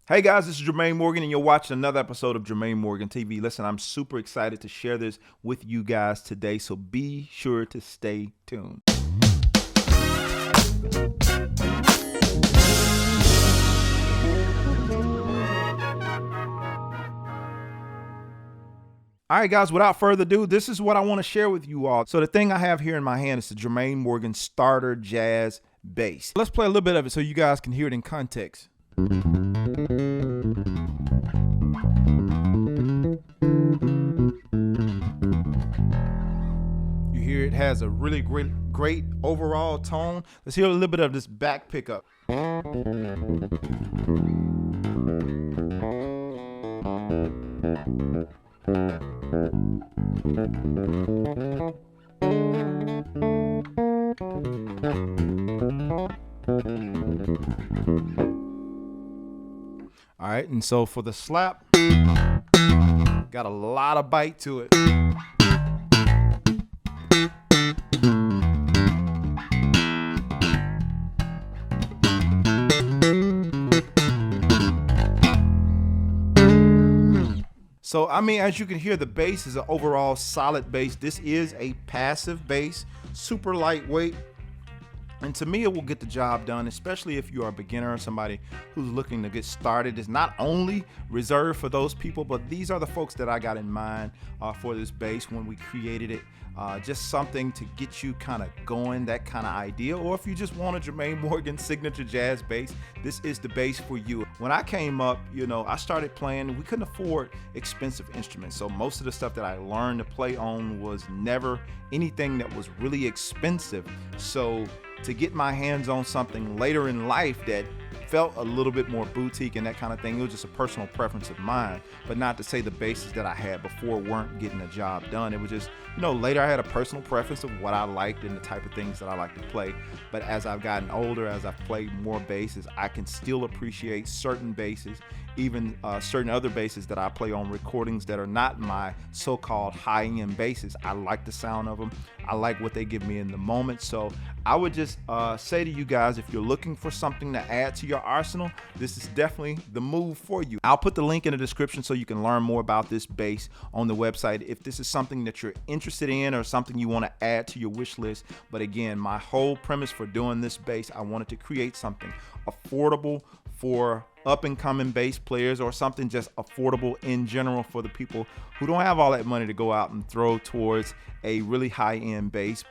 Hey guys, this is Jermaine Morgan and you're watching another episode of Jermaine Morgan TV. Listen, I'm super excited to share this with you guys today, so be sure to stay tuned. All right, guys, without further ado, this is what I want to share with you all. So the thing I have here in my hand is the Jermaine Morgan Starter Jazz Bass. Let's play a little bit of it so you guys can hear it in context. You hear it has a really great overall tone. Let's hear a little bit of this back pickup. All right, and so for the slap, got a lot of bite to it. So, I mean, as you can hear, the bass is an overall solid bass. This is a passive bass, super lightweight. And to me, it will get the job done, especially if you are a beginner or somebody who's looking to get started. It's not only reserved for those people, but these are the folks that I got in mind for this bass when we created it. Just something to get you kind of going, that kind of idea. Or if you just want a Jermaine Morgan signature jazz bass, this is the bass for you. When I came up, I started playing. We couldn't afford expensive instruments. So most of the stuff that I learned to play on was never anything that was really expensive. So to get my hands on something later in life that felt a little bit more boutique and that kind of thing, it was just a personal preference of mine. But not to say the basses that I had before weren't getting the job done. It was just, later I had a personal preference of what I liked and the type of things that I like to play. But as I've gotten older, as I've played more basses, I can still appreciate certain basses, even certain other basses that I play on recordings that are not my so-called high-end basses. I like the sound of them. I like what they give me in the moment. So I would just say to you guys, if you're looking for something to add to your arsenal, this is definitely the move for you. I'll put the link in the description so you can learn more about this bass on the website if this is something that you're interested in or something you want to add to your wish list. But again, my whole premise for doing this bass, I wanted to create something affordable for up-and-coming bass players, or something just affordable in general for the people who don't have all that money to go out and throw towards a really high-end bass.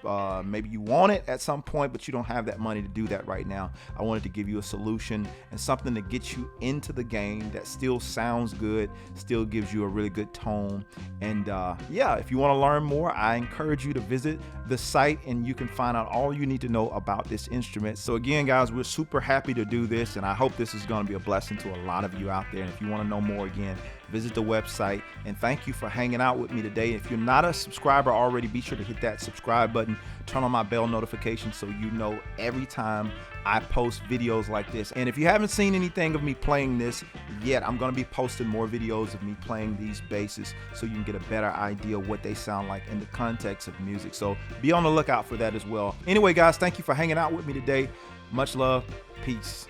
Maybe you want it at some point, but you don't have that money to do that right now. I wanted to give you a solution and something to get you into the game that still sounds good, still gives you a really good tone. And if you want to learn more, I encourage you to visit the site and you can find out all you need to know about this instrument. So again, guys, we're super happy to do this, and I hope this is going to be a blessing to a lot of you out there. And if you want to know more, again, visit the website. And thank you for hanging out with me today. If you're not a subscriber already, be sure to hit that subscribe button, turn on my bell notification so you know every time I post videos like this. And if you haven't seen anything of me playing this yet, I'm going to be posting more videos of me playing these basses so you can get a better idea of what they sound like in the context of music. So be on the lookout for that as well. Anyway, guys, thank you for hanging out with me today. Much love. Peace.